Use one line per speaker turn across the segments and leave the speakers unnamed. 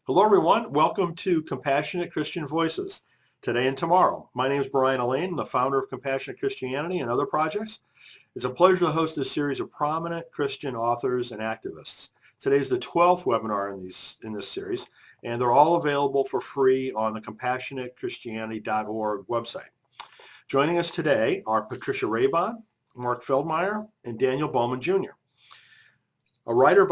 Hello, everyone. Welcome to Compassionate Christian Voices, today and tomorrow. My name is Brian Allain, the founder of Compassionate Christianity and other projects. It's a pleasure to host this series of prominent Christian authors and activists. Today's the 12th webinar in this series, and they're all available for free on the CompassionateChristianity.org website. Joining us today are Patricia Raybon, Mark Feldmeier, and Daniel Bowman Jr. A writer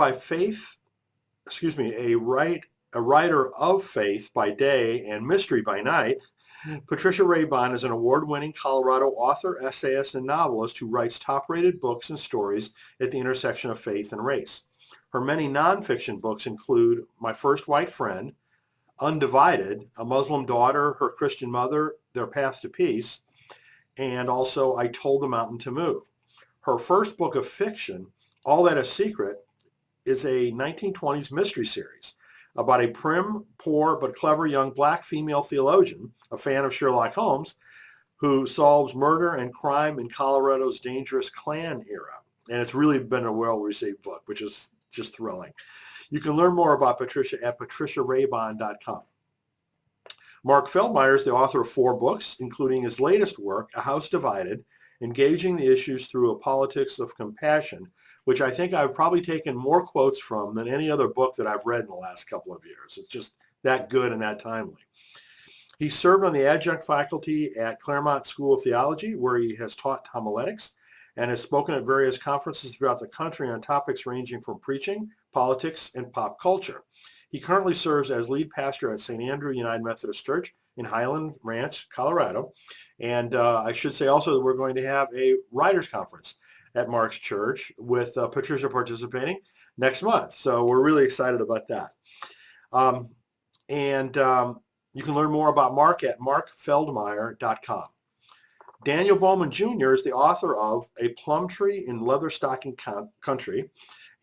of faith by day and mystery by night, Patricia Raybon is an award-winning Colorado author, essayist, and novelist who writes top-rated books and stories at the intersection of faith and race. Her many nonfiction books include My First White Friend, Undivided, A Muslim Daughter, Her Christian Mother, Their Path to Peace, and also I Told the Mountain to Move. Her first book of fiction, All That Is Secret, is a 1920s mystery series about a prim, poor, but clever young black female theologian, a fan of Sherlock Holmes, who solves murder and crime in Colorado's dangerous Klan era. And it's really been a well-received book, which is just thrilling. You can learn more about Patricia at patriciaraybon.com. Mark Feldmeier is the author of 4 books, including his latest work, A House Divided, Engaging the Issues Through a Politics of Compassion, which I think I've probably taken more quotes from than any other book that I've read in the last couple of years. It's just that good and that timely. He served on the adjunct faculty at Claremont School of Theology, where he has taught homiletics and has spoken at various conferences throughout the country on topics ranging from preaching, politics, and pop culture. He currently serves as lead pastor at St. Andrew United Methodist Church in Highland Ranch, Colorado. And I should say also that we're going to have a writers conference at Mark's church with Patricia participating next month. So we're really excited about that. You can learn more about Mark at markfeldmeier.com. Daniel Bowman Jr. is the author of A Plum Tree in Leatherstocking Country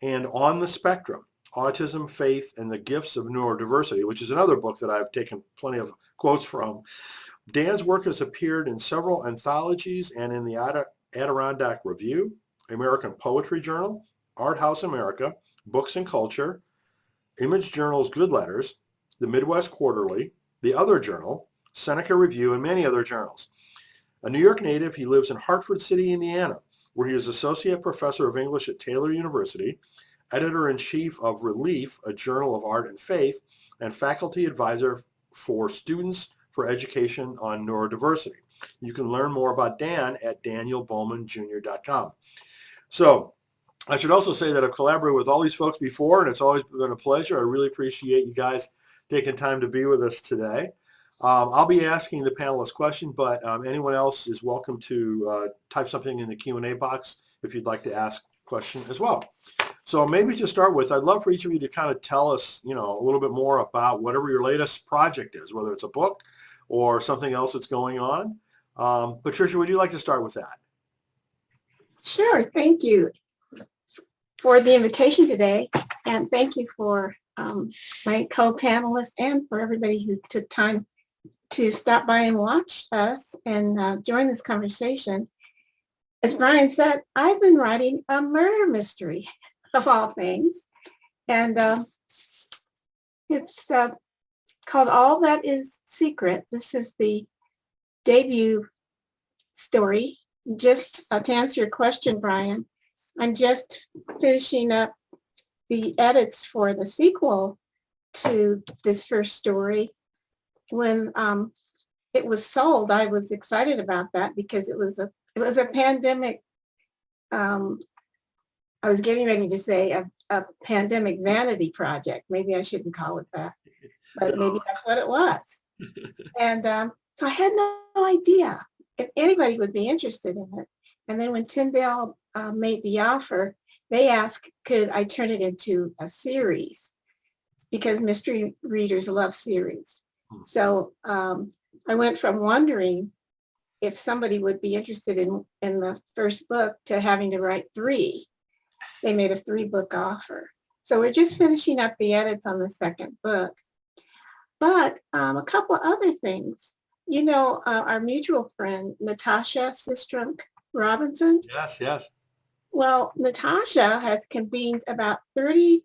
and On the Spectrum, Autism, Faith, and the Gifts of Neurodiversity, which is another book that I've taken plenty of quotes from. Dan's work has appeared in several anthologies and in the Adirondack Review, American Poetry Journal, Art House America, Books and Culture, Image Journal's Good Letters, the Midwest Quarterly, The Other Journal, Seneca Review, and many other journals. A New York native, he lives in Hartford City, Indiana, where he is Associate Professor of English at Taylor University, Editor-in-Chief of Relief, a journal of art and faith, and Faculty Advisor for Students for Education on Neurodiversity. You can learn more about Dan at danielbowmanjr.com. So I should also say that I've collaborated with all these folks before, and it's always been a pleasure. I really appreciate you guys taking time to be with us today. I'll be asking the panelists questions, but anyone else is welcome to type something in the Q&A box if you'd like to ask a question as well. So maybe to start with, I'd love for each of you to kind of tell us, a little bit more about whatever your latest project is, whether it's a book or something else that's going on. Patricia, would you like to start with that?
Sure. Thank you for the invitation today. And thank you for my co-panelists and for everybody who took time to stop by and watch us and join this conversation. As Brian said, I've been writing a murder mystery of all things. And it's called All That Is Secret. This is the debut story. Just to answer your question, Brian, I'm just finishing up the edits for the sequel to this first story. When it was sold, I was excited about that because it was a pandemic. I was getting ready to say a pandemic vanity project. Maybe I shouldn't call it that, but maybe that's what it was. And so I had no idea if anybody would be interested in it. And then when Tyndale made the offer, they asked, could I turn it into a series? Because mystery readers love series. So I went from wondering if somebody would be interested in the first book to having to write 3. They made a 3-book offer. So we're just finishing up the edits on the second book. But a couple other things. Our mutual friend, Natasha Sistrunk Robinson.
Yes.
Well, Natasha has convened about 30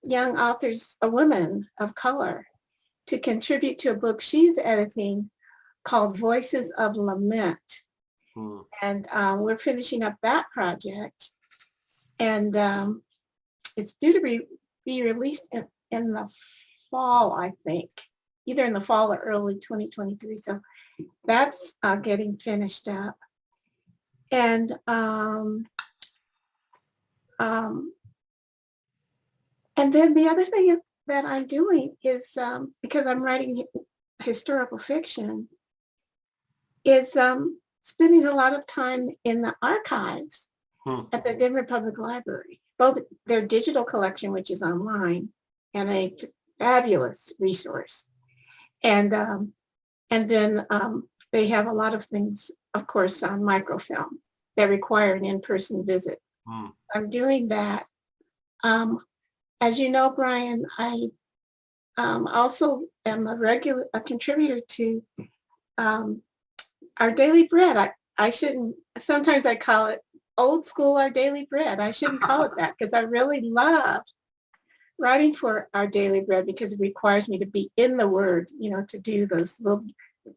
young authors, women of color, to contribute to a book she's editing called Voices of Lament. And we're finishing up that project. And it's due to be released in the fall, I think, either in the fall or early 2023. So that's getting finished up. And then the other thing that I'm doing is, because I'm writing historical fiction, is spending a lot of time in the archives at the Denver Public Library, both their digital collection, which is online, and a fabulous resource. And then they have a lot of things, of course, on microfilm that require an in-person visit. I'm doing that. As you know, Brian, I also am a contributor to Our Daily Bread. Sometimes I call it old school Our Daily Bread. I shouldn't call it that, because I really love writing for Our Daily Bread, because it requires me to be in the Word, to do those little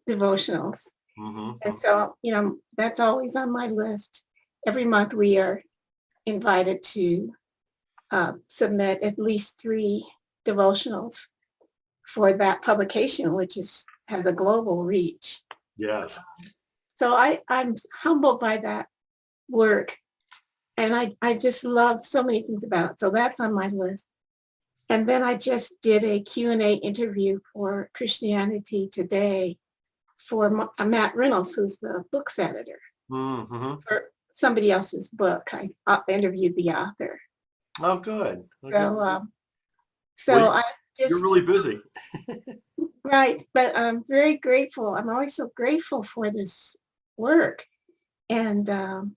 devotionals. And so, that's always on my list. Every month we are invited to submit at least 3 devotionals for that publication, which has a global reach.
Yes.
So I'm humbled by that work, and I just love so many things about it. So that's on my list. And then I just did a Q&A interview for Christianity Today for Matt Reynolds, who's the books editor, for somebody else's book. I interviewed the author.
Oh, good.
Okay. So
you're really busy.
Right, but I'm very grateful. I'm always so grateful for this work, and I'm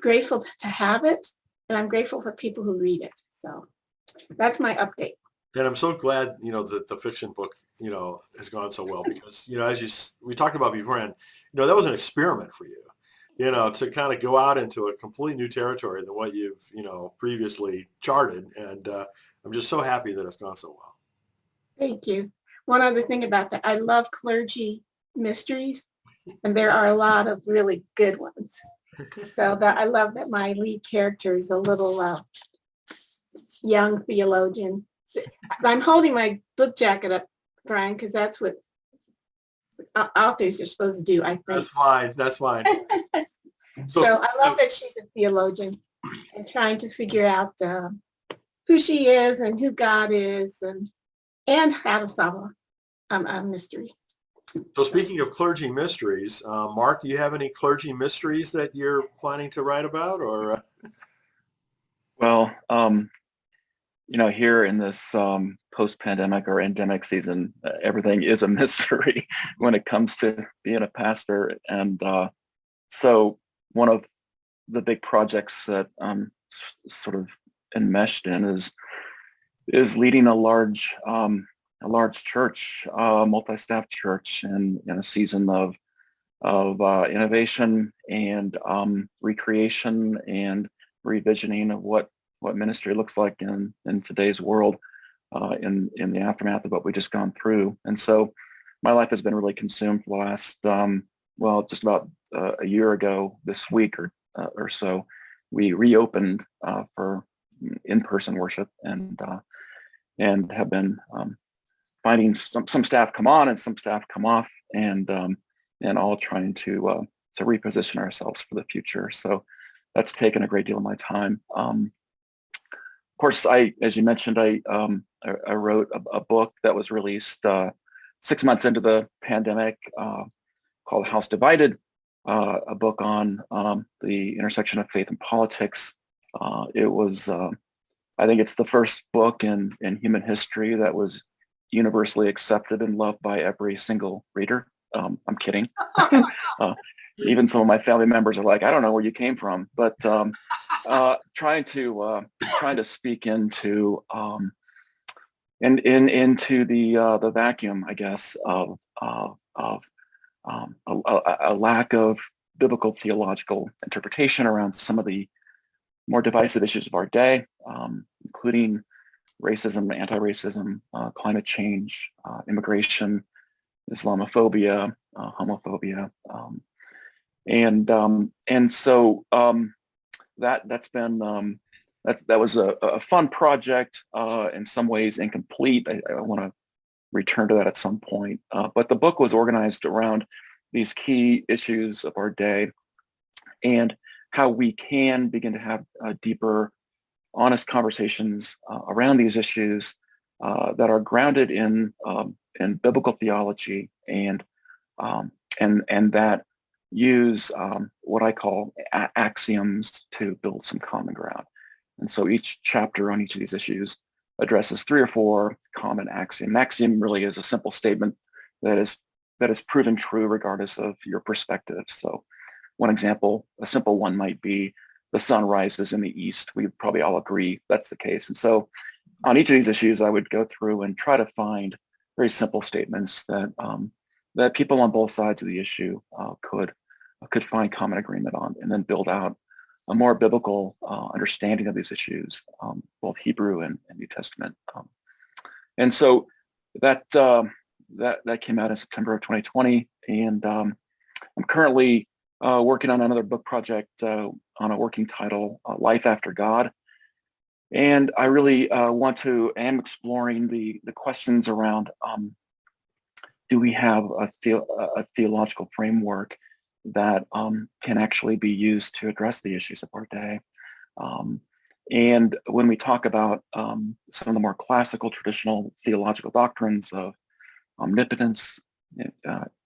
grateful to have it, and I'm grateful for people who read it. So that's my update.
And I'm so glad, that the fiction book, has gone so well, because, as we talked about beforehand, that was an experiment for you, to kind of go out into a completely new territory than what you've, previously charted. And I'm just so happy that it's gone so well.
Thank you. One other thing about that, I love Clergy Mysteries, and there are a lot of really good ones. So I love that my lead character is a little young theologian. I'm holding my book jacket up, Brian, because that's what authors are supposed to do, I think.
That's fine.
So I love that she's a theologian and trying to figure out who she is and who God is, and how to solve a mystery.
So speaking of clergy mysteries, Mark, do you have any clergy mysteries that you're planning to write about, or?
Well, here in this post-pandemic or endemic season, everything is a mystery when it comes to being a pastor. And so one of the big projects that I'm sort of enmeshed in is leading a large church, multi-staff church, in a season of innovation and recreation and revisioning of what ministry looks like in today's world, in the aftermath of what we just gone through. And so my life has been really consumed for the last, just about a year ago this week or so, we reopened for in-person worship, and have been finding some staff come on and some staff come off, and all trying to reposition ourselves for the future. So that's taken a great deal of my time. Of course, as you mentioned, I wrote a book that was released 6 months into the pandemic, called Undivided, a book on the intersection of faith and politics. It was, I think it's the first book in human history that was universally accepted and loved by every single reader. I'm kidding. Even some of my family members are like, I don't know where you came from, but trying to speak into into the vacuum, I guess, of a lack of biblical theological interpretation around some of the more divisive issues of our day, including racism, anti-racism, climate change, immigration, Islamophobia, homophobia, and so that's been that was a fun project, in some ways incomplete. I want to return to that at some point, but the book was organized around these key issues of our day and how we can begin to have deeper, honest conversations around these issues that are grounded in biblical theology and that use what I call axioms to build some common ground. And so each chapter on each of these issues addresses 3 or 4 common axioms. An axiom really is a simple statement that is proven true regardless of your perspective. So one example, a simple one might be the sun rises in the east. We probably all agree that's the case. And so on each of these issues, I would go through and try to find very simple statements that that people on both sides of the issue could find common agreement on, and then build out a more biblical understanding of these issues, both Hebrew and New Testament. And so that came out in September of 2020, and I'm currently working on another book project on a working title, Life After God. And I really am exploring the questions around, do we have a theological framework that can actually be used to address the issues of our day? And when we talk about some of the more classical traditional theological doctrines of omnipotence,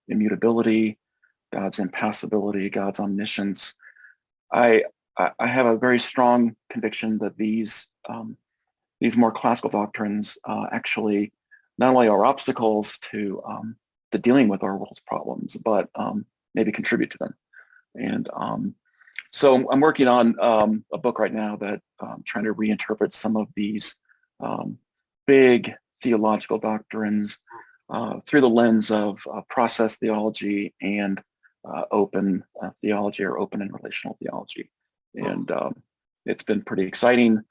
immutability, God's impassibility, God's omniscience, I have a very strong conviction that these more classical doctrines actually not only are obstacles to dealing with our world's problems, but maybe contribute to them. And so I'm working on a book right now that I'm trying to reinterpret some of these big theological doctrines through the lens of process theology and open theology, or open and relational theology. And it's been pretty exciting.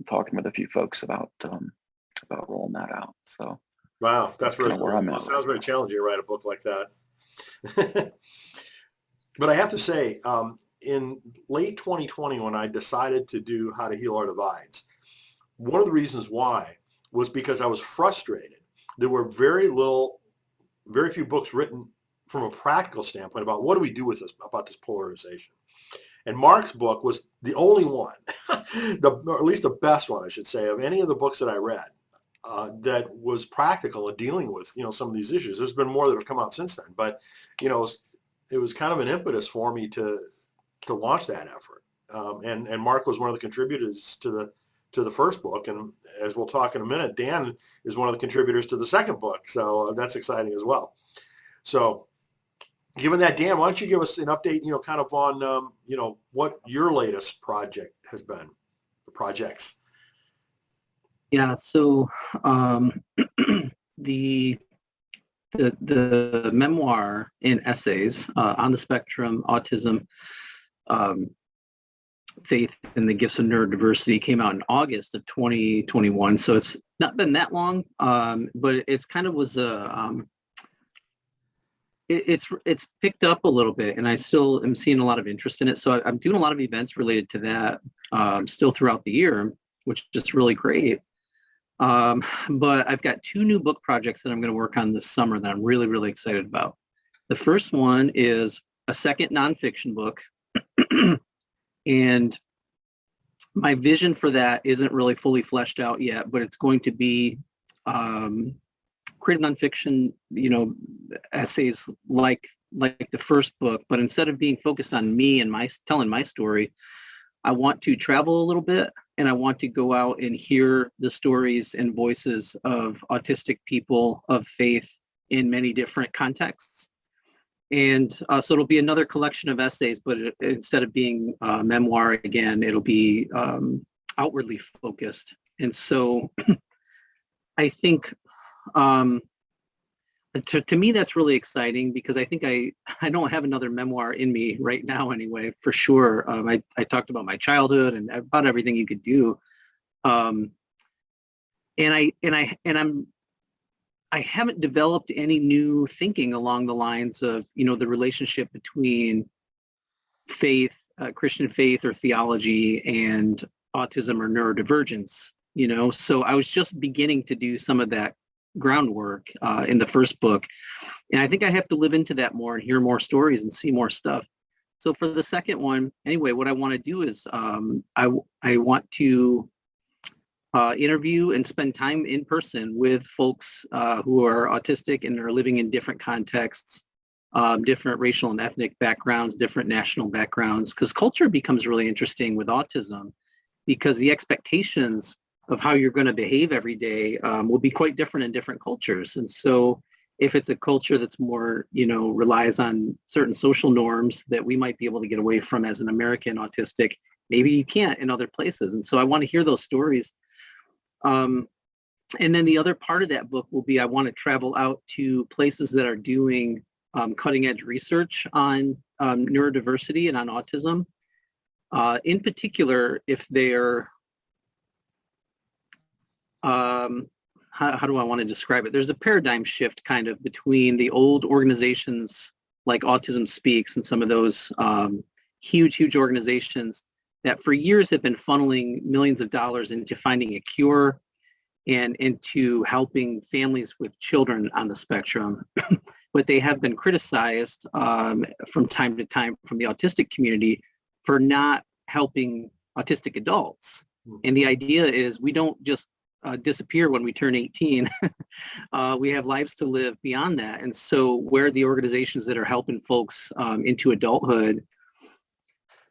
Talking with a few folks about rolling that out. So
wow, that's really
where
cool.
I'm at.
It sounds very challenging to write a book like that. But I have to say, in late 2020, when I decided to do How to Heal Our Divides, one of the reasons why was because I was frustrated. There were very few books written from a practical standpoint about what do we do with this, about this polarization. And Mark's book was the only one, or at least the best one, I should say, of any of the books that I read that was practical in dealing with, some of these issues. There's been more that have come out since then, but, it was kind of an impetus for me to launch that effort. And Mark was one of the contributors to the first book. And as we'll talk in a minute, Dan is one of the contributors to the second book. So that's exciting as well. So given that, Dan, why don't you give us an update, kind of on, what your latest project has been, the projects.
Yeah, so the memoir and essays on the spectrum, autism, faith, and the gifts of neurodiversity came out in August of 2021. So it's not been that long, but it's kind of was it's picked up a little bit, and I still am seeing a lot of interest in it. So I'm doing a lot of events related to that still throughout the year, which is really great. But I've got 2 new book projects that I'm going to work on this summer that I'm really, really excited about. The first one is a second nonfiction book. And my vision for that isn't really fully fleshed out yet, but it's going to be creative nonfiction, essays like the first book. But instead of being focused on me and telling my story, I want to travel a little bit, and I want to go out and hear the stories and voices of autistic people of faith in many different contexts. And so it'll be another collection of essays, but instead of being memoir again, it'll be outwardly focused. And so I think to me, that's really exciting, because I think I don't have another memoir in me right now anyway, for sure. I talked about my childhood and about everything you could do. I haven't developed any new thinking along the lines of, the relationship between faith, Christian faith or theology, and autism or neurodivergence, So I was just beginning to do some of that groundwork in the first book. And I think I have to live into that more and hear more stories and see more stuff. So for the second one, anyway, what I want to do is I want to interview and spend time in person with folks who are autistic and are living in different contexts, different racial and ethnic backgrounds, different national backgrounds, because culture becomes really interesting with autism, because the expectations of how you're going to behave every day will be quite different in different cultures. And so if it's a culture that's more, relies on certain social norms that we might be able to get away from as an American autistic, maybe you can't in other places. And so I want to hear those stories. And then the other part of that book will be I want to travel out to places that are doing cutting edge research on neurodiversity and on autism. In particular, if they're, how do I want to describe it? There's a paradigm shift kind of between the old organizations like Autism Speaks and some of those huge organizations that for years have been funneling millions of dollars into finding a cure and into helping families with children on the spectrum. But they have been criticized from time to time from the autistic community for not helping autistic adults. And the idea is we don't just disappear when we turn 18. We have lives to live beyond that. And so where are the organizations that are helping folks into adulthood?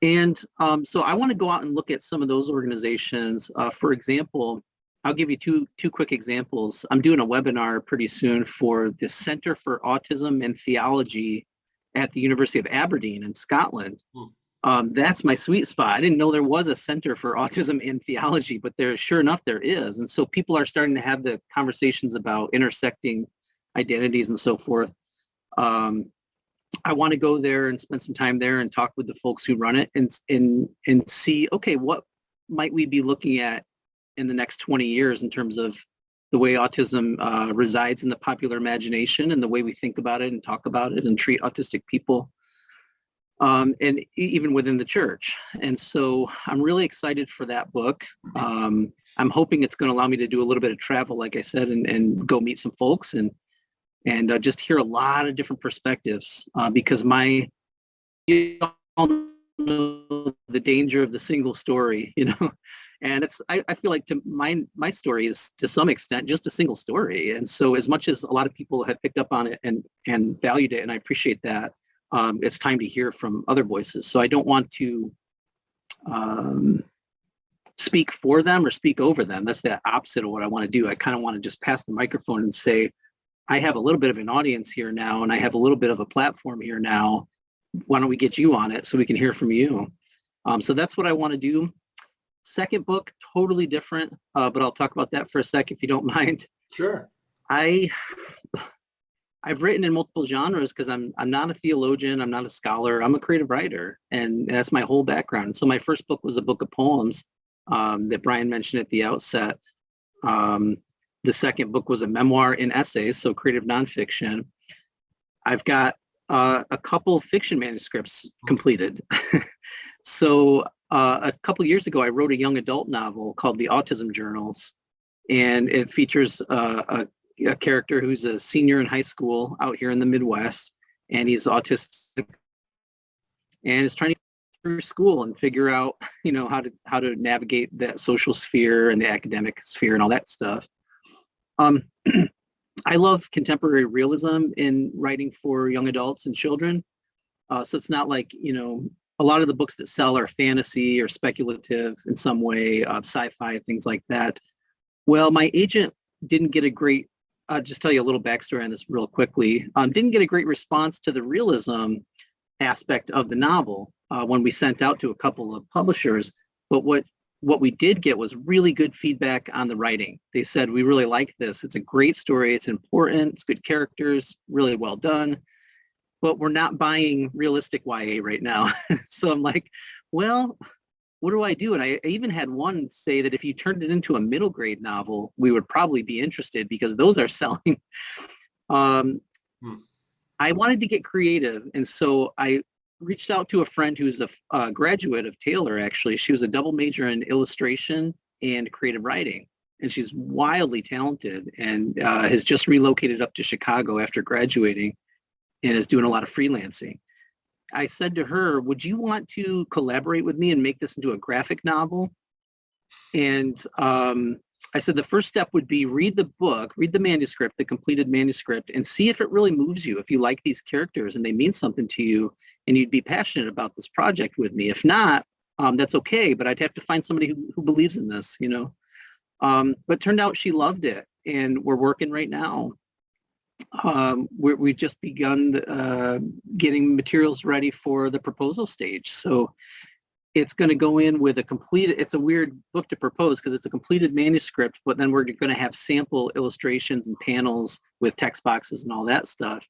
And so I want to go out and look at some of those organizations. For example, I'll give you two quick examples. I'm doing a webinar pretty soon for the Center for Autism and Theology at the University of Aberdeen in Scotland. That's my sweet spot. I didn't know there was a Center for Autism and Theology, but sure enough, there is. And so people are starting to have the conversations about intersecting identities and so forth. I want to go there and spend some time there and talk with the folks who run it and see, okay, what might we be looking at in the next 20 years in terms of the way autism resides in the popular imagination and the way we think about it and talk about it and treat autistic people, and even within the church. And so I'm really excited for that book. I'm hoping it's going to allow me to do a little bit of travel, like I said, and go meet some folks and just hear a lot of different perspectives, because you all know the danger of the single story, and I feel like my story is to some extent just a single story. And so as much as a lot of people have picked up on it and valued it, and I appreciate that, it's time to hear from other voices. So I don't want to speak for them or speak over them. That's the opposite of what I want to do. I kind of want to just pass the microphone and say, I have a little bit of an audience here now, and I have a little bit of a platform here now. Why don't we get you on it so we can hear from you? So that's what I want to do. Second book, totally different, but I'll talk about that for a sec if you don't mind.
Sure.
I've written in multiple genres because I'm not a theologian, I'm not a scholar, I'm a creative writer, and that's my whole background. So my first book was a book of poems that Brian mentioned at the outset. The second book was a memoir in essays, so creative nonfiction. I've got a couple fiction manuscripts completed. So a couple years ago, I wrote a young adult novel called The Autism Journals, and it features a character who's a senior in high school out here in the Midwest, and he's autistic and is trying to get through school and figure out, how to navigate that social sphere and the academic sphere and all that stuff. I love contemporary realism in writing for young adults and children. So it's not like, a lot of the books that sell are fantasy or speculative in some way, sci-fi, things like that. Well, my agent didn't get a great, I'll just tell you a little backstory on this real quickly, didn't get a great response to the realism aspect of the novel when we sent out to a couple of publishers. But what we did get was really good feedback on the writing. They said, we really like this. It's a great story. It's important. It's good characters, really well done. But we're not buying realistic YA right now. So I'm like, well, what do I do? And I even had one say that if you turned it into a middle grade novel, we would probably be interested because those are selling. I wanted to get creative, and so I reached out to a friend who's a graduate of Taylor, actually. She was a double major in illustration and creative writing, and she's wildly talented and has just relocated up to Chicago after graduating and is doing a lot of freelancing. I said to her, would you want to collaborate with me and make this into a graphic novel? And I said the first step would be read the book, read the manuscript, the completed manuscript, and see if it really moves you, if you like these characters and they mean something to you and you'd be passionate about this project with me. If not, that's okay, but I'd have to find somebody who believes in this, you know. But turned out she loved it, and we're working right now. We've just begun getting materials ready for the proposal stage. So it's going to go in with it's a weird book to propose because it's a completed manuscript, but then we're going to have sample illustrations and panels with text boxes and all that stuff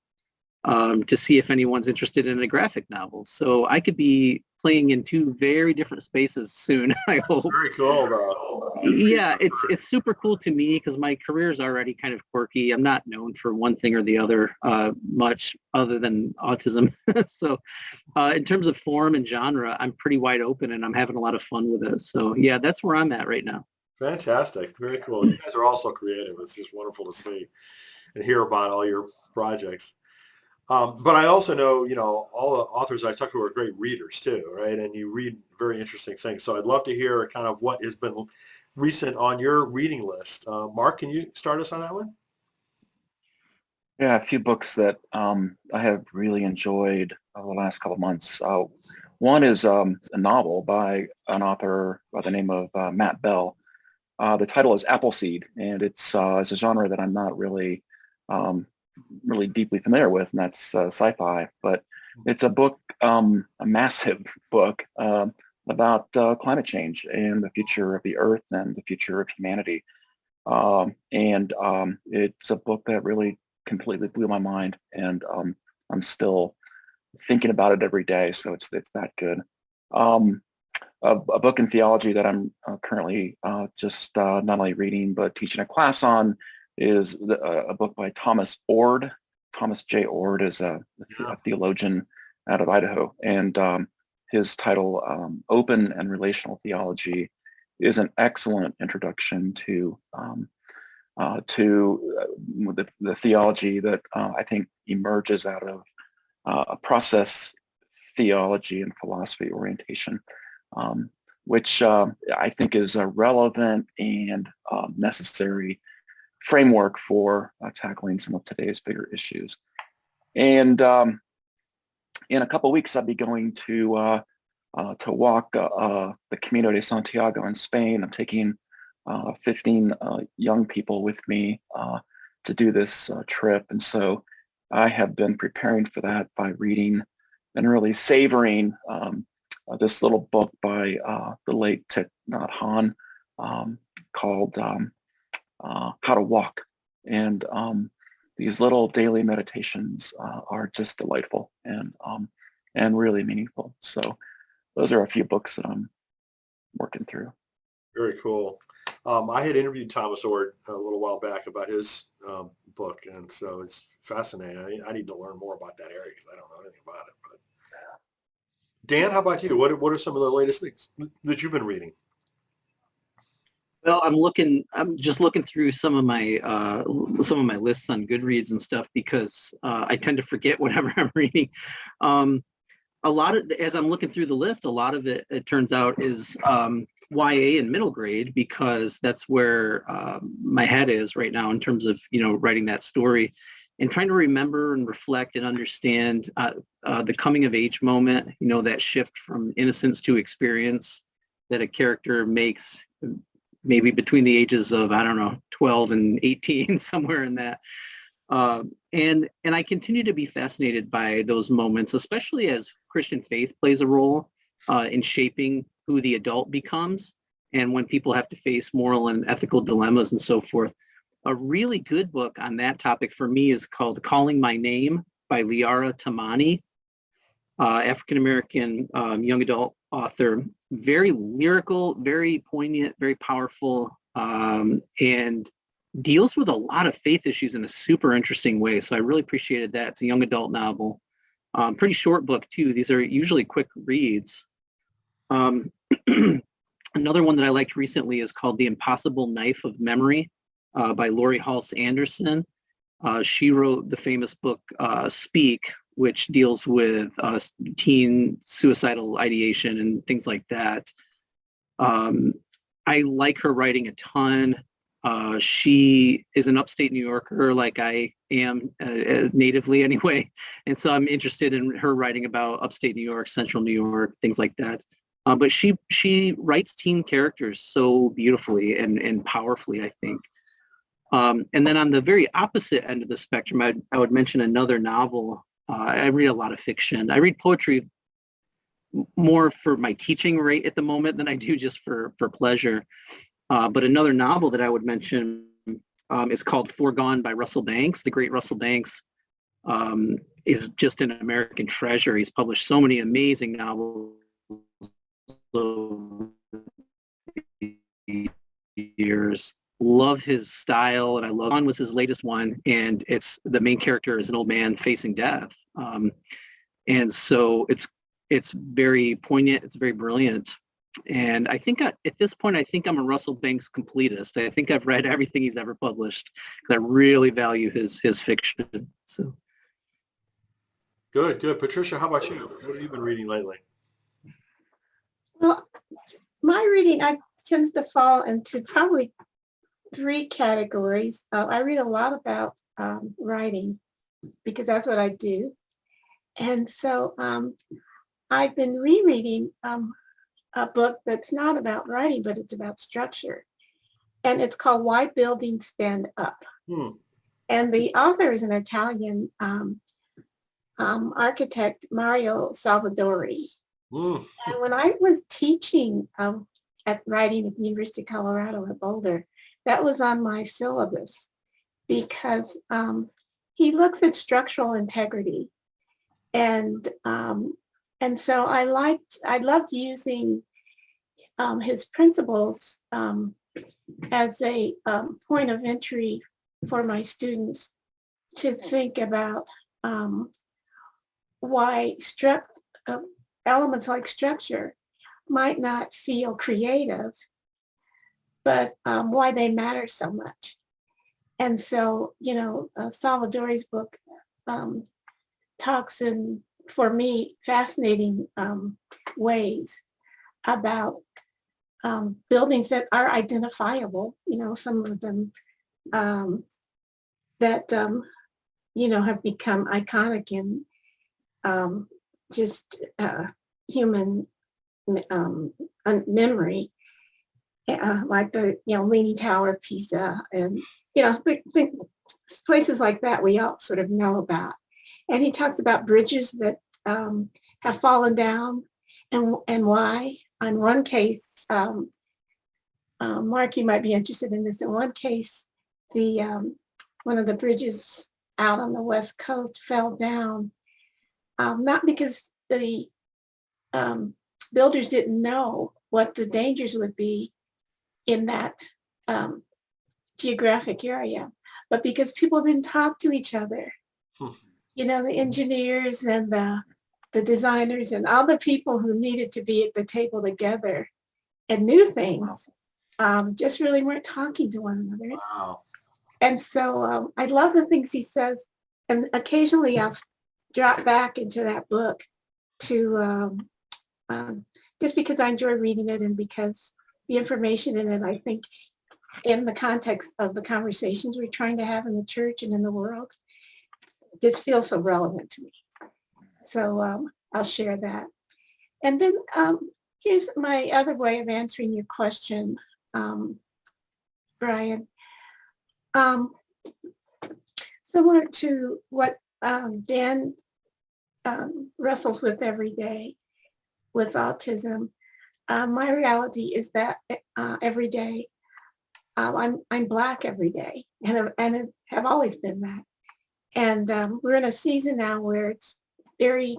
to see if anyone's interested in a graphic novel. So I could be playing in two very different spaces soon, I hope.
Very cool, though.
Yeah, it's super cool to me because my career is already kind of quirky. I'm not known for one thing or the other much other than autism. So in terms of form and genre, I'm pretty wide open and I'm having a lot of fun with it. So yeah, that's where I'm at right now.
Fantastic. Very cool. You guys are also creative. It's just wonderful to see and hear about all your projects. But I also know, you know, all the authors I talk to are great readers too, right? And you read very interesting things. So I'd love to hear kind of what has been recent on your reading list. Mark, can you start us on that one?
Yeah, a few books that I have really enjoyed over the last couple of months. One is a novel by an author by the name of Matt Bell. The title is Appleseed, and it's a genre that I'm not really deeply familiar with, and that's sci-fi. But it's a book, a massive book about climate change and the future of the Earth and the future of humanity. And it's a book that really completely blew my mind, and I'm still thinking about it every day. So it's that good. A book in theology that I'm currently just not only reading but teaching a class on is a book by Thomas Ord. Thomas J. Ord is a theologian out of Idaho, and his title, Open and Relational Theology, is an excellent introduction to the theology that I think emerges out of a process theology and philosophy orientation, which I think is a relevant and necessary framework for tackling some of today's bigger issues. And in a couple of weeks, I'll be going to walk the Camino de Santiago in Spain. I'm taking 15 young people with me to do this trip. And so I have been preparing for that by reading and really savoring this little book by the late Thich Nhat Hanh called How to Walk. And these little daily meditations are just delightful and really meaningful. So those are a few books that I'm working through.
Very cool. I had interviewed Thomas Ord a little while back about his book, and so it's fascinating. I need to learn more about that area because I don't know anything about it. But Dan, how about you? What are some of the latest things that you've been reading?
Well, I'm just looking through some of my lists on Goodreads and stuff because I tend to forget whatever I'm reading. A lot of, as I'm looking through the list, a lot of it turns out is YA and middle grade because that's where my head is right now in terms of, you know, writing that story and trying to remember and reflect and understand the coming of age moment, you know, that shift from innocence to experience that a character makes maybe between the ages of, 12 and 18, somewhere in that. And I continue to be fascinated by those moments, especially as Christian faith plays a role in shaping who the adult becomes and when people have to face moral and ethical dilemmas and so forth. A really good book on that topic for me is called Calling My Name by Liara Tamani, African-American young adult author, very lyrical, very poignant, very powerful, and deals with a lot of faith issues in a super interesting way. So I really appreciated that. It's a young adult novel. Pretty short book too. These are usually quick reads. Another one that I liked recently is called The Impossible Knife of Memory by Lori Halse Anderson. She wrote the famous book Speak, which deals with teen suicidal ideation and things like that. I like her writing a ton. She is an upstate New Yorker like I am natively anyway. And so I'm interested in her writing about upstate New York, central New York, things like that. But she writes teen characters so beautifully and powerfully, I think. And then on the very opposite end of the spectrum, I would mention another novel. I read a lot of fiction. I read poetry more for my teaching rate at the moment than I do just for pleasure. But another novel that I would mention is called Foregone by Russell Banks. The great Russell Banks is just an American treasure. He's published so many amazing novels over the years. Love his style, and I love Raybon was his latest one, and it's the main character is an old man facing death, and so it's very poignant, it's very brilliant, and I think at this point I think I'm a Russell Banks completist. I think I've read everything he's ever published because I really value his fiction. So
Good. Patricia, how about you? What have you been reading lately?
Well, my reading tends to fall into probably 3 categories. I read a lot about writing because that's what I do. And so I've been rereading a book that's not about writing, but it's about structure. And it's called Why Buildings Stand Up. And the author is an Italian architect, Mario Salvadori. And when I was teaching at writing at the University of Colorado at Boulder, that was on my syllabus because he looks at structural integrity, and so I loved using his principles as a point of entry for my students to think about why elements like structure might not feel creative, but why they matter so much. And so, Salvadori's book talks in, for me, fascinating ways about buildings that are identifiable, some of them that, have become iconic in just human memory, like the Leaning Tower of Pisa, and places like that we all sort of know about. And he talks about bridges that have fallen down and why. On one case, Mark, you might be interested in this. In one case, one of the bridges out on the West Coast fell down, not because the builders didn't know what the dangers would be in that geographic area, but because people didn't talk to each other. The engineers and the designers and all the people who needed to be at the table together and knew things just really weren't talking to one another.
Wow.
And so I love the things he says, and occasionally I'll drop back into that book to just because I enjoy reading it, and because the information in it, I think, in the context of the conversations we're trying to have in the church and in the world, just feels so relevant to me. So I'll share that. And then here's my other way of answering your question, Brian. Similar to what Dan wrestles with every day with autism, my reality is that every day I'm Black every day, and have always been that. And we're in a season now where it's very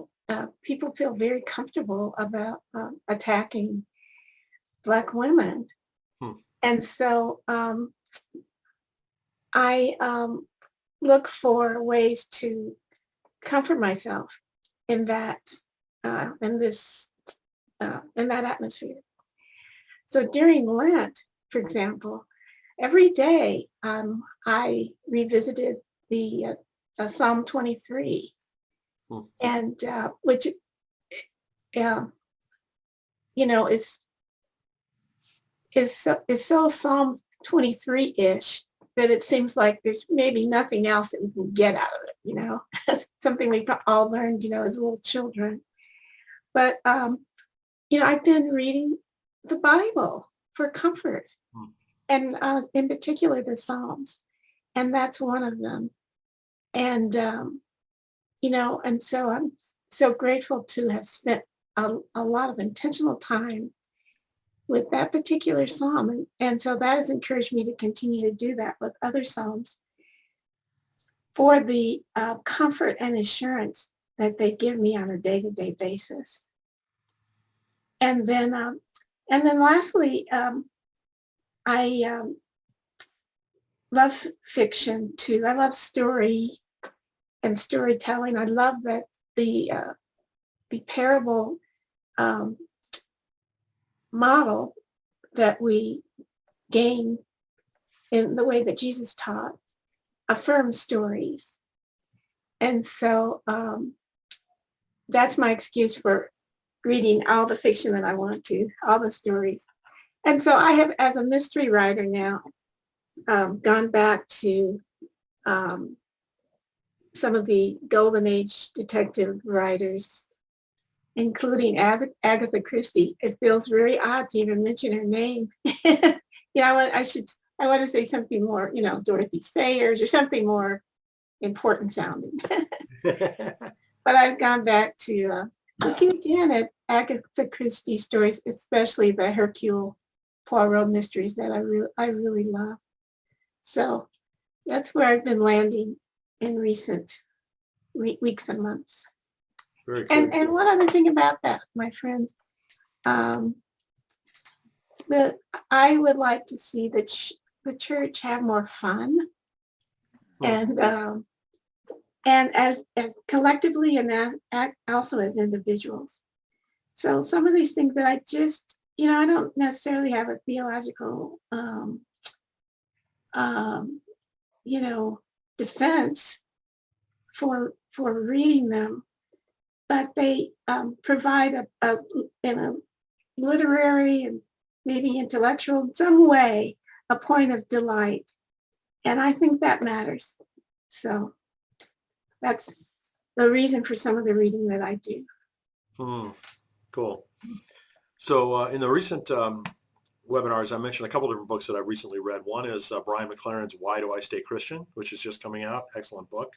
people feel very comfortable about attacking Black women. And so I look for ways to comfort myself in that in that atmosphere. So during Lent, for example, every day I revisited the Psalm 23, and which is so Psalm 23-ish that it seems like there's maybe nothing else that we can get out of it, something we all learned, as little children. But, I've been reading the Bible for comfort, and in particular the Psalms, and that's one of them. And, and so I'm so grateful to have spent a lot of intentional time with that particular psalm. And so that has encouraged me to continue to do that with other psalms for the comfort and assurance that they give me on a day-to-day basis. And then lastly, I love fiction too. I love story and storytelling. I love that the parable model that we gain in the way that Jesus taught affirms stories. And so that's my excuse for reading all the fiction that I want to, all the stories. And so I have, as a mystery writer now, gone back to some of the Golden Age detective writers, including Agatha Christie. It feels very odd to even mention her name. I want to say something more, Dorothy Sayers or something more important sounding. But I've gone back to looking again at Agatha Christie stories, especially the Hercule Poirot mysteries that I really love. So that's where I've been landing in recent weeks and months.
Very cool.
And one other thing about that, my friends, that I would like to see the church have more fun, and as collectively and as also as individuals. So some of these things that I just, I don't necessarily have a theological, defense for reading them, but they provide in a literary and maybe intellectual, in some way, a point of delight. And I think that matters. So that's the reason for some of the reading that I do.
Cool. So in the recent webinars, I mentioned a couple different books that I recently read. One is Brian McLaren's Why Do I Stay Christian, which is just coming out. Excellent book.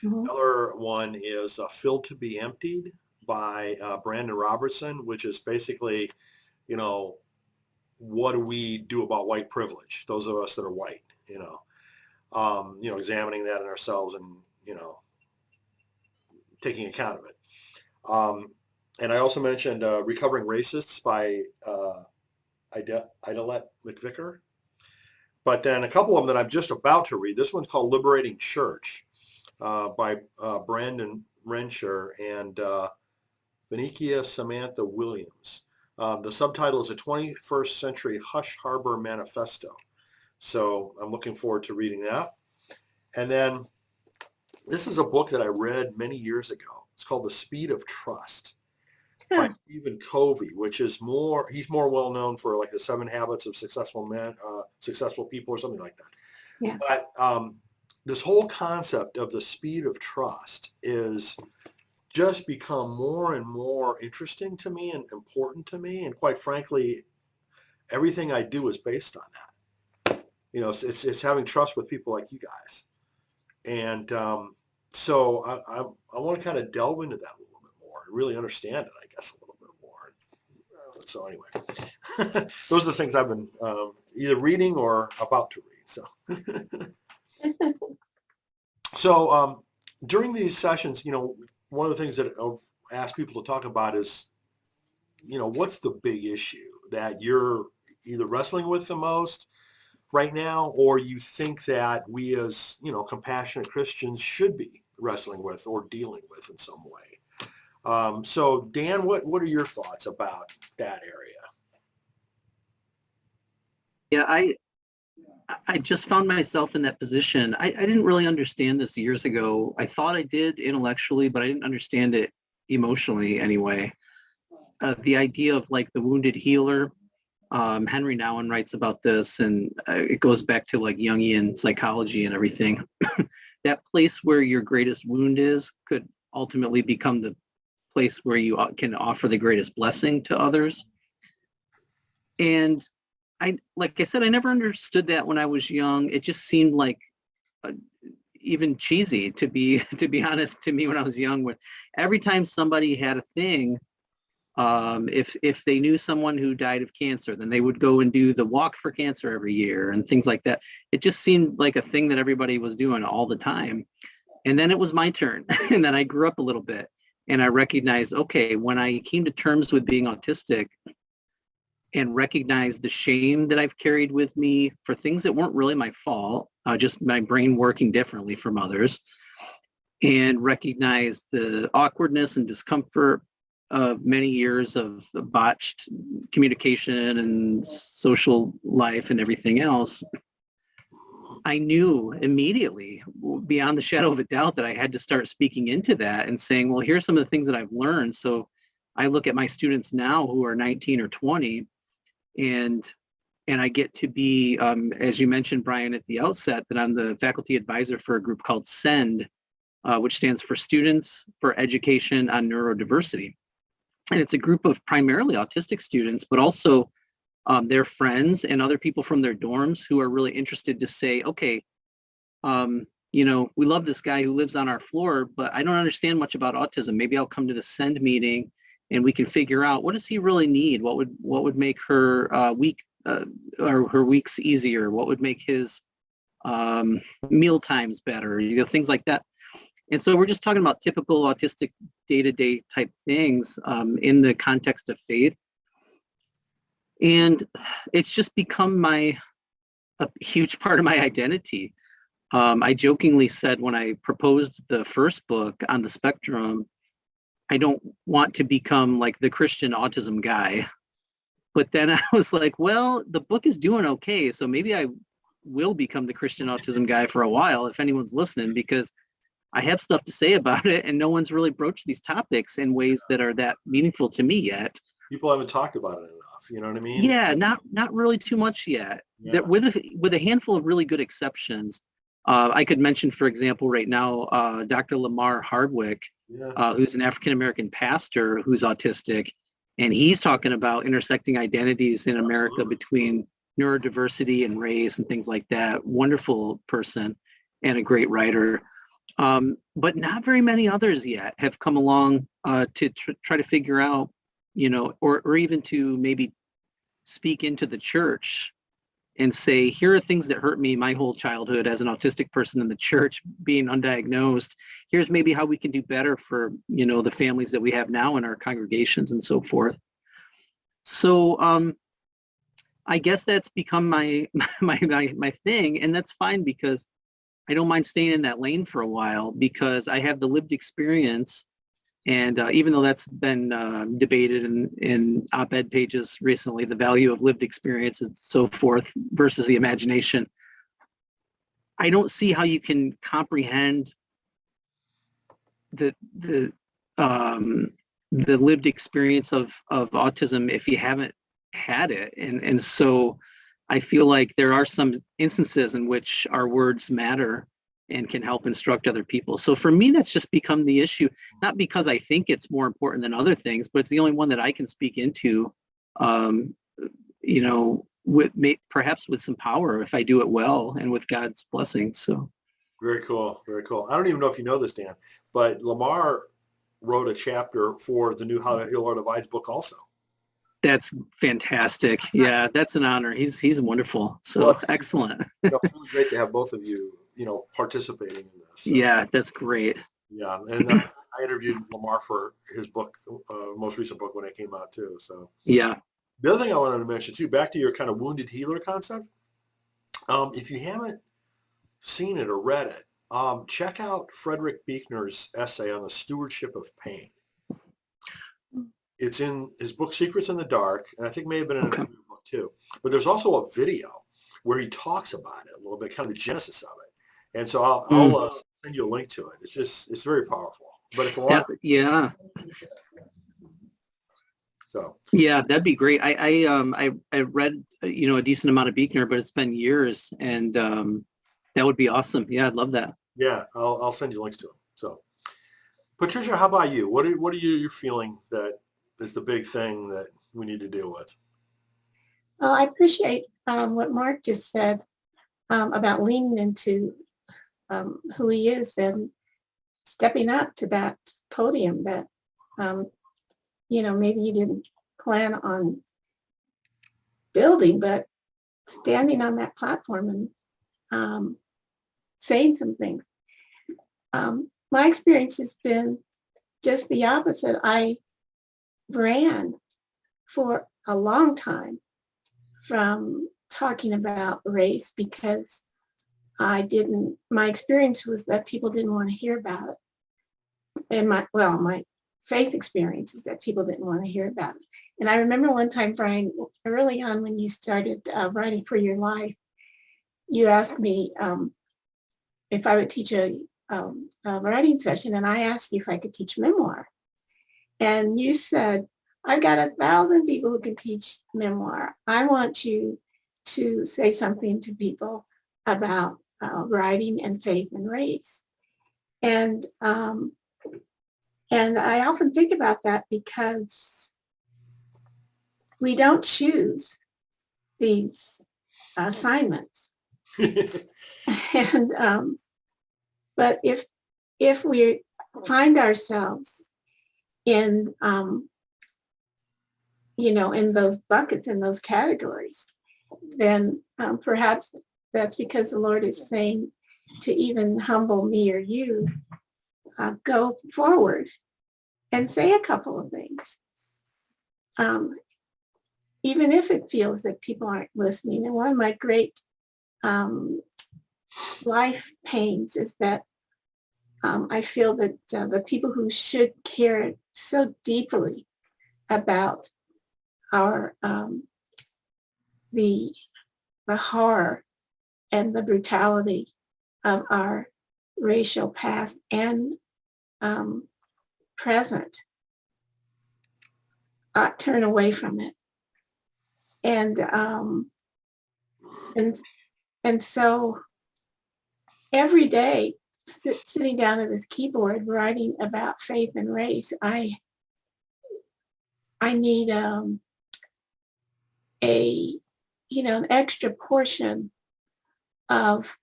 Another one is Filled to be Emptied by Brandon Robertson, which is basically, what do we do about white privilege? Those of us that are white, examining that in ourselves and, taking account of it. And I also mentioned Recovering Racists by Idalette McVicker. But then a couple of them that I'm just about to read. This one's called Liberating Church by Brandon Rensher and Vinikia Samantha Williams. The subtitle is A 21st Century Hush Harbor Manifesto. So I'm looking forward to reading that. And then this is a book that I read many years ago. It's called The Speed of Trust by Stephen Covey, which is he's more well known for like the 7 Habits of Successful Men, Successful People or something like that.
Yeah.
But this whole concept of the speed of trust is just become more and more interesting to me and important to me. And quite frankly, everything I do is based on that. It's having trust with people like you guys. And so I want to kind of delve into that a little bit more and really understand it, I guess, a little bit more. So anyway, those are the things I've been either reading or about to read. So during these sessions, one of the things that ask people to talk about is, what's the big issue that you're either wrestling with the most right now, or you think that we as, compassionate Christians should be wrestling with or dealing with in some way. So Dan, what are your thoughts about that area?
Yeah, I just found myself in that position. I didn't really understand this years ago. I thought I did intellectually, but I didn't understand it emotionally anyway. The idea of like the wounded healer. Henry Nouwen writes about this, and it goes back to like Jungian psychology and everything. That place where your greatest wound is could ultimately become the place where you can offer the greatest blessing to others. And like I said, I never understood that when I was young. It just seemed like even cheesy, to be honest, to me when I was young. With every time somebody had a thing, if they knew someone who died of cancer, then they would go and do the walk for cancer every year and things like that. It just seemed like a thing that everybody was doing all the time. And then it was my turn. And then I grew up a little bit and I recognized, okay, when I came to terms with being autistic and recognized the shame that I've carried with me for things that weren't really my fault, just my brain working differently from others, and recognized the awkwardness and discomfort of many years of botched communication and social life and everything else, I knew immediately, beyond the shadow of a doubt, that I had to start speaking into that and saying, well, here's some of the things that I've learned. So I look at my students now who are 19 or 20, and I get to be, as you mentioned, Brian, at the outset, that I'm the faculty advisor for a group called SEND, which stands for Students for Education on Neurodiversity. And it's a group of primarily autistic students, but also their friends and other people from their dorms who are really interested to say, okay, we love this guy who lives on our floor, but I don't understand much about autism. Maybe I'll come to the SEND meeting and we can figure out, what does he really need? What would make her week or her weeks easier? What would make his meal times better? Things like that. And so we're just talking about typical autistic day-to-day type things in the context of faith. And it's just become a huge part of my identity. I jokingly said when I proposed the first book on the spectrum, I don't want to become like the Christian autism guy. But then I was like, well, the book is doing okay, so maybe I will become the Christian autism guy for a while if anyone's listening, because I have stuff to say about it, and no one's really broached these topics in ways that are that meaningful to me yet.
People haven't talked about it enough. You know what I mean?
Yeah, not really too much yet.
Yeah.
With a handful of really good exceptions. I could mention, for example, right now, Dr. Lamar Hardwick, who's an African-American pastor who's autistic, and he's talking about intersecting identities in America between neurodiversity and race and things like that. Wonderful person and a great writer. But not very many others yet have come along to try to figure out, or even to maybe speak into the church and say, here are things that hurt me my whole childhood as an autistic person in the church, being undiagnosed. Here's maybe how we can do better for, the families that we have now in our congregations and so forth. So I guess that's become my thing, and that's fine, because I don't mind staying in that lane for a while, because I have the lived experience. And even though that's been debated in op-ed pages recently, the value of lived experience and so forth versus the imagination, I don't see how you can comprehend the lived experience of autism if you haven't had it. And so I feel like there are some instances in which our words matter and can help instruct other people. So for me, that's just become the issue, not because I think it's more important than other things, but it's the only one that I can speak into, perhaps with some power if I do it well and with God's blessing. So.
Very cool. Very cool. I don't even know if you know this, Dan, but Lamar wrote a chapter for the new How to Heal Our Divides book also.
That's fantastic. Yeah, that's an honor. He's wonderful. So
well,
excellent.
It's really great to have both of you, participating in this. So.
Yeah, that's great.
Yeah, and I interviewed Lamar for his book, most recent book when it came out too. So
Yeah.
the other thing I wanted to mention too, back to your kind of wounded healer concept. If you haven't seen it or read it, check out Frederick Beekner's essay on the stewardship of pain. It's in his book Secrets in the Dark, and I think may have been in
Okay.
another book too. But there's also a video where he talks about it a little bit, kind of the genesis of it. And so I'll send you a link to it. It's very powerful, but it's a lot.
Yeah.
So
Yeah, that'd be great. I read a decent amount of Beekner, but it's been years, and that would be awesome. Yeah, I'd love that.
yeah, I'll send you links to them. So Patricia, how about you? What are you feeling that is the big thing that we need to deal with?
Well, I appreciate what Mark just said about leaning into who he is and stepping up to that podium that, maybe you didn't plan on building, but standing on that platform and saying some things. My experience has been just the opposite. I ran for a long time from talking about race because my experience was that people didn't want to hear about it. And my faith experience is that people didn't want to hear about it. And I remember one time, Brian, early on when you started writing for your life, you asked me if I would teach a writing session, and I asked you if I could teach memoir. And you said, I've got 1,000 people who can teach memoir. I want you to say something to people about writing and faith and race. And I often think about that because we don't choose these assignments. And but if we find ourselves in in those buckets, in those categories, then perhaps that's because the Lord is saying to even humble me or you, go forward and say a couple of things. Even if it feels that people aren't listening. And one of my great life pains is that I feel that the people who should care so deeply about our the horror and the brutality of our racial past and present turn away from it. And so every day sitting down at this keyboard writing about faith and race, I need an extra portion of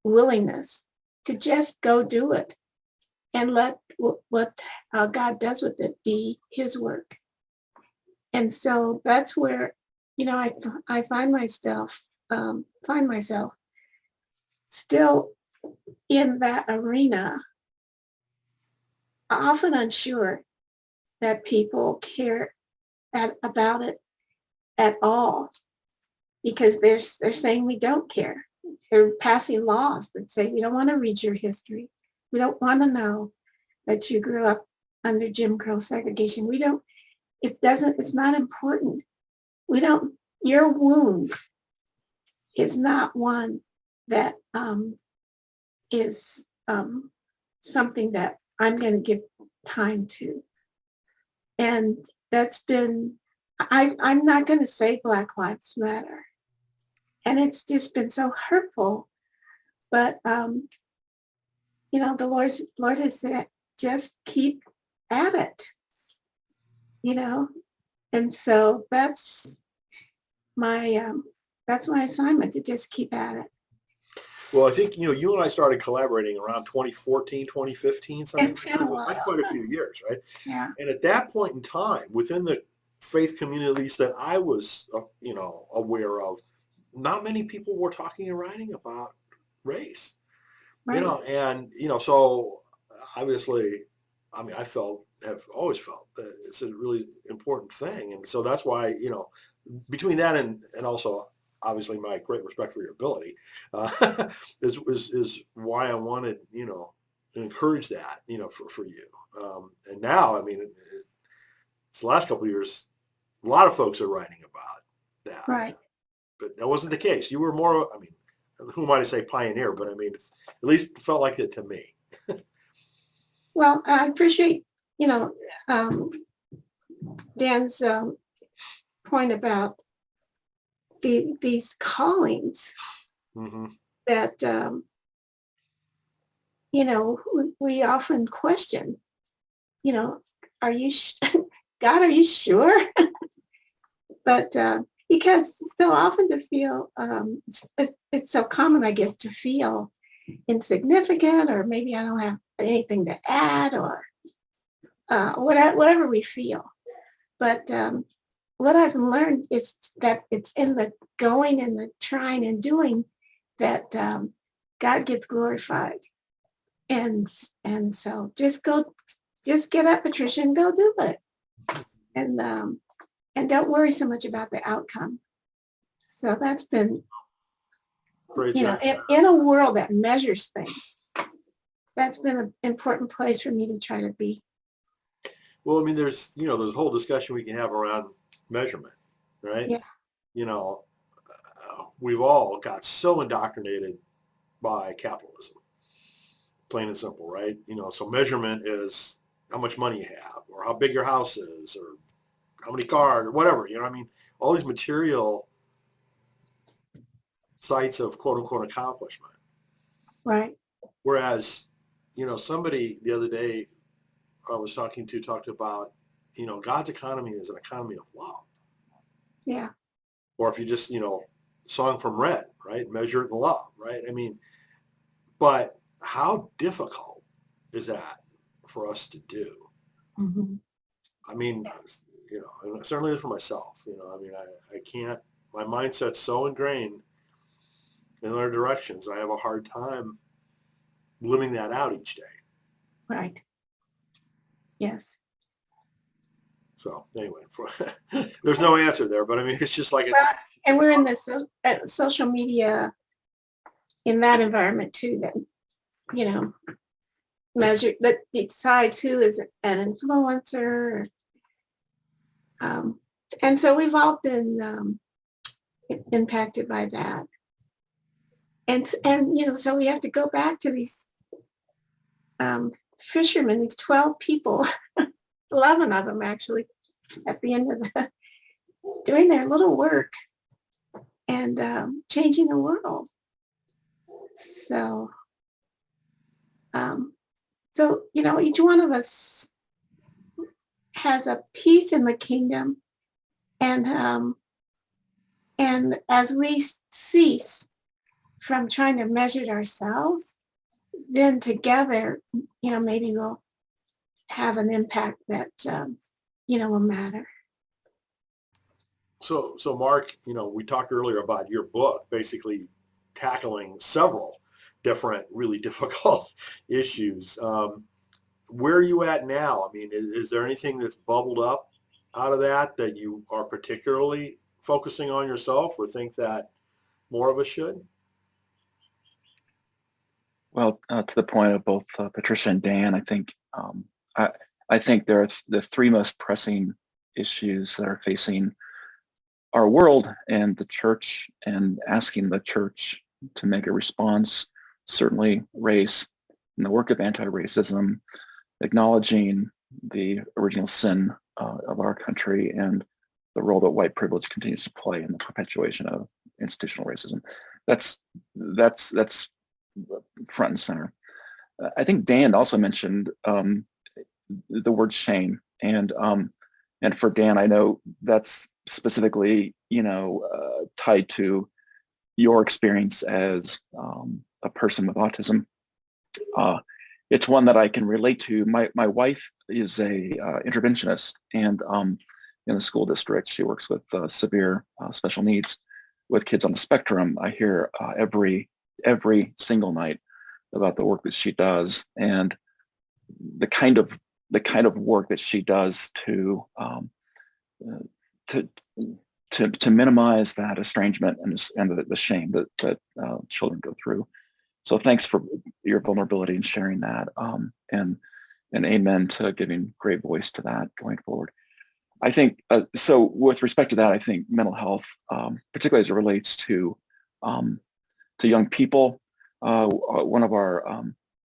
willingness to just go do it and let what God does with it be his work. And so that's where, I find myself still in that arena, often unsure that people care about it at all, because they're saying we don't care. They're passing laws that say we don't want to read your history. We don't want to know that you grew up under Jim Crow segregation. It's not important. Your wound is not one that is something that I'm going to give time to. And that's been, I'm not going to say Black Lives Matter. And it's just been so hurtful. But, the Lord has said, just keep at it, And so that's my assignment, to just keep at it.
Well, I think, you and I started collaborating around 2014, 2015, something.
It's been a while.
Like quite a few years, right?
Yeah.
And at that point in time, within the faith communities that I was, aware of, not many people were talking and writing about race.
Right.
And so obviously, I mean, have always felt that it's a really important thing, and so that's why between that and also obviously my great respect for your ability is why I wanted to encourage that for you, and now I mean it's the last couple of years a lot of folks are writing about that,
Right.
but that wasn't the case. You were more, I mean, who am I to say pioneer, but I mean at least it felt like it to me.
Well, I appreciate, Dan's point about these callings
Mm-hmm.
that, we often question, are you, God, are you sure? But because so often to feel, it's so common, I guess, to feel insignificant, or maybe I don't have anything to add, or whatever we feel. But what I've learned is that it's in the going and the trying and doing that God gets glorified. And so just get up, Patricia, and go do it. And don't worry so much about the outcome. So that's been, in a world that measures things, that's been an important place for me to try to be.
Well, I mean, there's a whole discussion we can have around measurement, right?
Yeah.
We've all got so indoctrinated by capitalism, plain and simple, right? So measurement is how much money you have, or how big your house is, or how many cars, or whatever. I mean, all these material sites of quote unquote accomplishment.
Right.
Whereas, somebody the other day I was talked about, God's economy is an economy of love.
Yeah.
Or if you just, song from Red, right? Measure it in love, right? I mean, but how difficult is that for us to do?
Mm-hmm.
I mean, and certainly for myself, I mean, I can't, my mindset's so ingrained in other directions. I have a hard time living that out each day.
Right. Yes.
So anyway, there's no answer there, but I mean, it's just like
Well, and we're in this social media, in that environment too, that, measure, that decides who is an influencer. And so we've all been impacted by that. And so we have to go back to these fishermen, these 12 people, 11 of them actually, at the end of doing their little work and changing the world. So, each one of us has a piece in the kingdom, and as we cease from trying to measure it ourselves, then together, maybe we'll have an impact that will matter.
So Mark, we talked earlier about your book basically tackling several different really difficult issues. Where are you at now? I mean, is there anything that's bubbled up out of that you are particularly focusing on yourself, or think that more of us should?
Well, to the point of both Patricia and Dan, I think I think there are the three most pressing issues that are facing our world and the church, and asking the church to make a response. Certainly race and the work of anti-racism, acknowledging the original sin of our country and the role that white privilege continues to play in the perpetuation of institutional racism. That's front and center. I think Dan also mentioned the word shame, and for Dan, I know that's specifically tied to your experience as a person with autism. It's one that I can relate to. My wife is a interventionist, and in the school district, she works with severe special needs with kids on the spectrum. I hear every single night about the work that she does and the kind of work that she does to minimize that estrangement and the shame that children go through. So thanks for your vulnerability and sharing that, and amen to giving great voice to that going forward. I think, so with respect to that, I think mental health, particularly as it relates to young people, one of our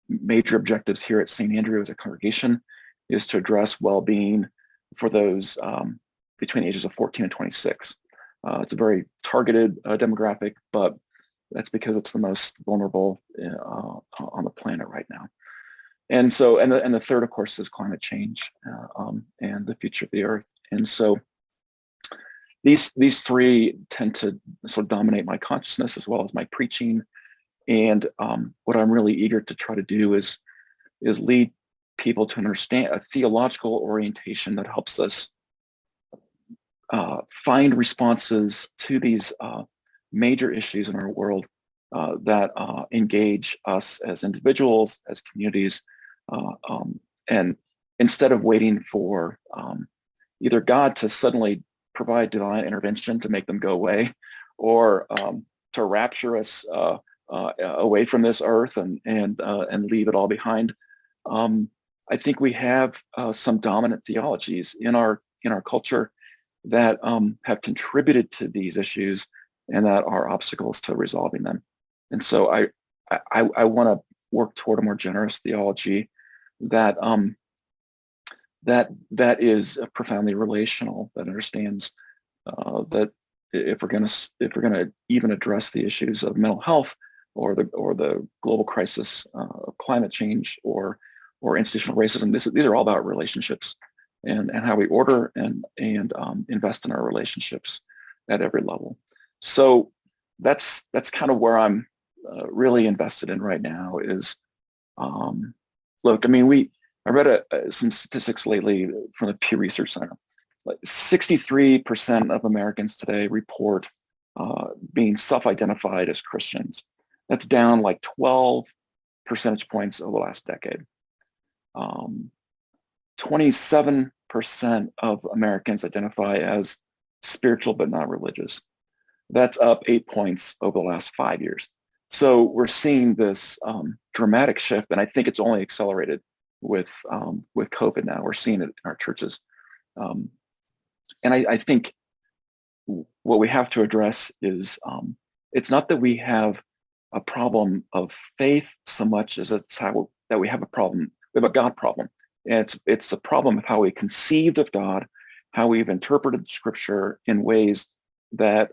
major objectives here at St. Andrew as a congregation is to address well-being for those between the ages of 14 and 26. It's a very targeted demographic, but that's because it's the most vulnerable on the planet right now. And so, and the third, of course, is climate change and the future of the earth. And so these three tend to sort of dominate my consciousness as well as my preaching. And what I'm really eager to try to do is lead people to understand a theological orientation that helps us find responses to these major issues in our world that engage us as individuals, as communities, and instead of waiting for either God to suddenly provide divine intervention to make them go away, or to rapture us away from this earth and leave it all behind, I think we have some dominant theologies in our culture that have contributed to these issues and that are obstacles to resolving them. And so I want to work toward a more generous theology that is profoundly relational, that understands that if we're going to even address the issues of mental health or the global crisis of climate change or institutional racism, these are all about relationships and how we order and invest in our relationships at every level. So that's kind of where I'm really invested in right now is, look, I mean, I read some statistics lately from the Pew Research Center. Like 63% of Americans today report being self-identified as Christians. That's down like 12 percentage points over the last decade. 27% of Americans identify as spiritual but not religious. That's up 8 points over the last 5 years. So we're seeing this dramatic shift, and I think it's only accelerated with COVID now. We're seeing it in our churches. And I think what we have to address is it's not that we have a problem of faith so much as that we have a problem. We have a God problem. And it's a problem of how we conceived of God, how we've interpreted Scripture in ways that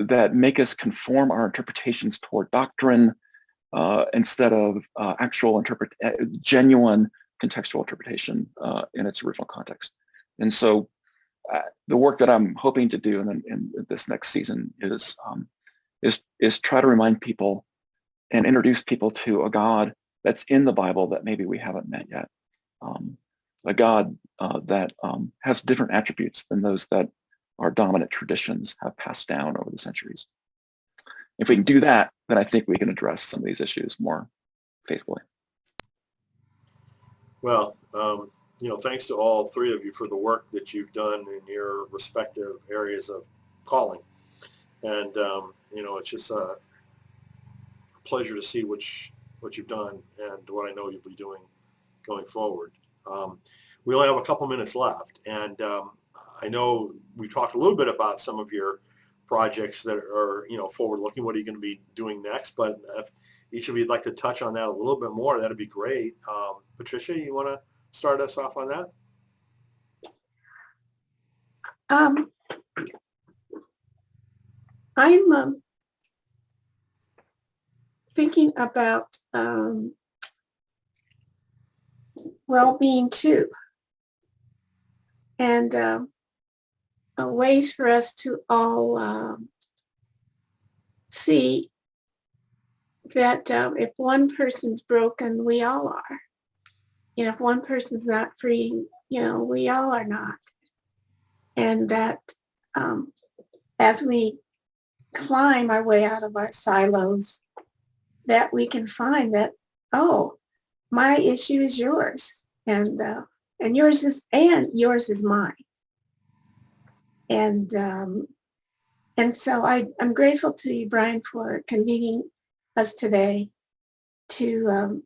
that make us conform our interpretations toward doctrine instead of actual genuine contextual interpretation in its original context. And so the work that I'm hoping to do in this next season is try to remind people and introduce people to a God that's in the Bible that maybe we haven't met yet. A God that has different attributes than those that our dominant traditions have passed down over the centuries. If we can do that, then I think we can address some of these issues more faithfully.
Well, thanks to all three of you for the work that you've done in your respective areas of calling. And, it's just a pleasure to see what you've done and what I know you'll be doing going forward. We only have a couple minutes left, and I know we talked a little bit about some of your projects that are, forward-looking. What are you going to be doing next? But if each of you'd like to touch on that a little bit more, that'd be great. Patricia, you want to start us off on that?
I'm thinking about well-being too, and ways for us to all see that if one person's broken, we all are. If one person's not free, we all are not. And that as we climb our way out of our silos that we can find that, oh, my issue is yours, and yours is mine. And so I'm grateful to you, Brian, for convening us today to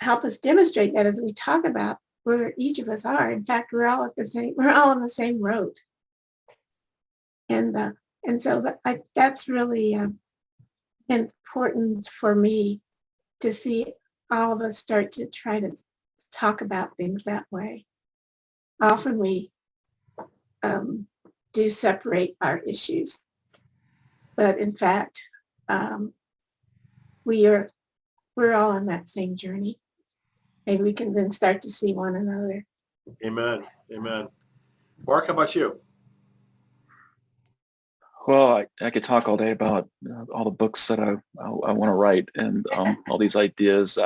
help us demonstrate that as we talk about where each of us are. In fact, we're all on the same road. And so that's really important for me to see all of us start to try to talk about things that way. Often we do separate our issues, but in fact, we're all on that same journey. Maybe we can then start to see one another.
Amen. Amen. Mark, how about you?
Well, I could talk all day about all the books that I want to write and all these ideas.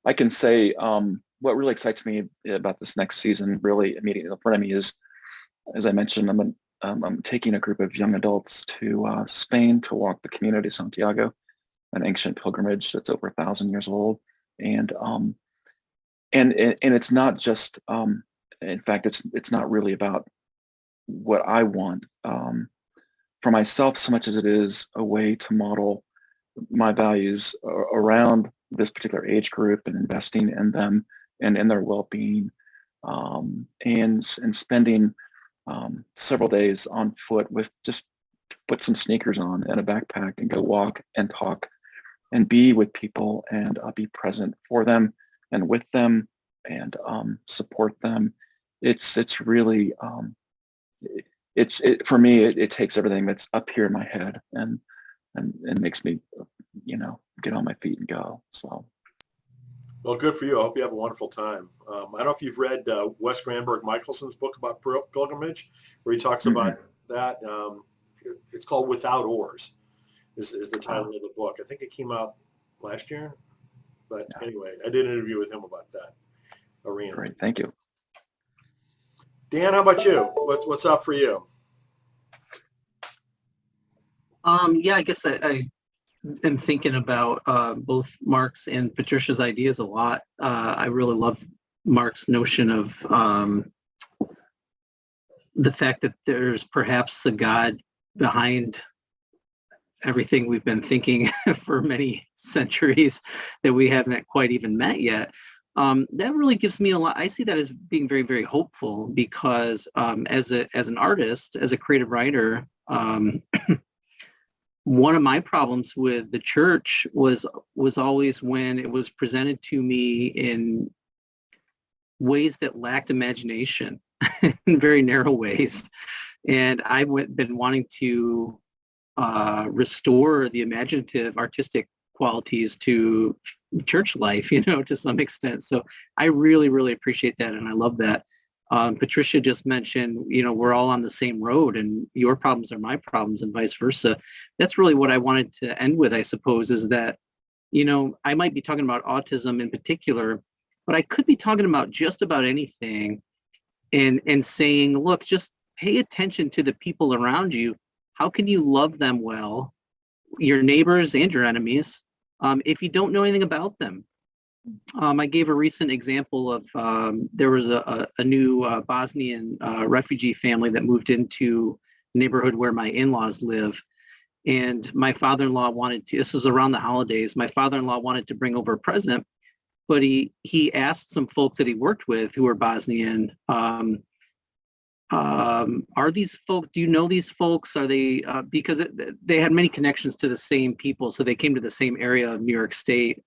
I can say what really excites me about this next season, really immediately in front of me, is, as I mentioned, I'm taking a group of young adults to Spain to walk the Camino de Santiago, an ancient pilgrimage that's over 1,000 years old, and it's not just, in fact, it's not really about what I want for myself so much as it is a way to model my values around this particular age group and investing in them and in their well-being, and spending several days on foot with just put some sneakers on and a backpack and go walk and talk and be with people and be present for them and with them and support them. It's really for me, it takes everything that's up here in my head and makes me, get on my feet and go. So.
Well, good for you. I hope you have a wonderful time. I don't know if you've read Wes Granberg Michelson's book about pilgrimage, where he talks about that. It's called Without Oars, is the title of the book. I think it came out last year. But anyway, I did an interview with him about that arena.
Great. Thank you.
Dan, how about you? What's up for you?
I guess I am thinking about both Mark's and Patricia's ideas a lot. I really love Mark's notion of the fact that there's perhaps a God behind everything we've been thinking for many centuries that we haven't quite even met yet. That really gives me a lot. I see that as being very, very hopeful because as an artist, as a creative writer, one of my problems with the church was always when it was presented to me in ways that lacked imagination, in very narrow ways. And I've been wanting to restore the imaginative, artistic qualities to church life, to some extent. So I really, really appreciate that. And I love that. Patricia just mentioned, we're all on the same road and your problems are my problems and vice versa. That's really what I wanted to end with, I suppose, is that, I might be talking about autism in particular, but I could be talking about just about anything and saying, look, just pay attention to the people around you. How can you love them well, your neighbors and your enemies, if you don't know anything about them? I gave a recent example of there was a new Bosnian refugee family that moved into the neighborhood where my in-laws live. And my father-in-law this was around the holidays, my father-in-law wanted to bring over a present, but he asked some folks that he worked with who were Bosnian, are these folks, do you know these folks? Are they, because they had many connections to the same people, so they came to the same area of New York State.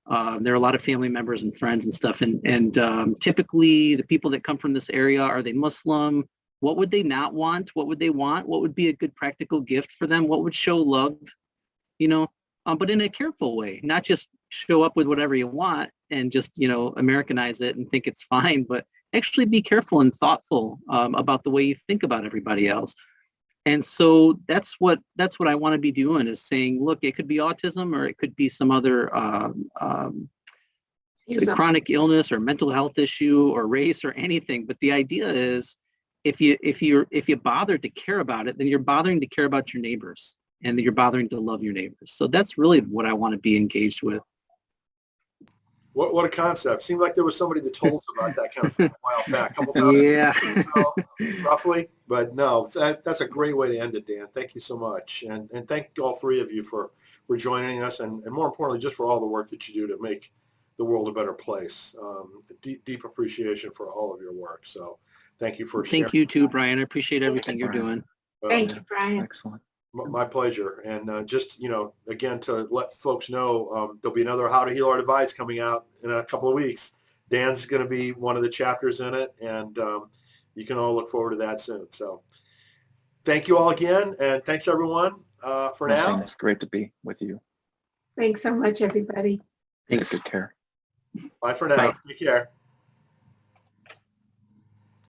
There are a lot of family members and friends and stuff. And typically the people that come from this area, are they Muslim? What would they not want? What would they want? What would be a good practical gift for them? What would show love, but in a careful way, not just show up with whatever you want and just, Americanize it and think it's fine, but actually be careful and thoughtful about the way you think about everybody else. And so that's what I want to be doing, is saying, look, it could be autism or it could be some other chronic illness or mental health issue or race or anything. But the idea is, if you bother to care about it, then you're bothering to care about your neighbors. and that you're bothering to love your neighbors. So that's really what I want to be engaged with.
What a concept. Seemed like there was somebody that told us about that kind of stuff a while back, a couple times.
Yeah.
So, roughly. But no, that's a great way to end it, Dan. Thank you so much. And thank all three of you for joining us, and more importantly, just for all the work that you do to make the world a better place. Deep appreciation for all of your work. So thank you for sharing.
Thank you too, Brian. I appreciate everything you're doing.
Thank you, Brian.
Excellent.
My pleasure. And just, again, to let folks know, there'll be another How to Heal Our Divides coming out in a couple of weeks. Dan's going to be one of the chapters in it, and you can all look forward to that soon. So thank you all again, and thanks everyone for now.
It's great to be with you.
Thanks so much, everybody.
Thanks.
Take good care.
Bye for now.
Bye.
Take care.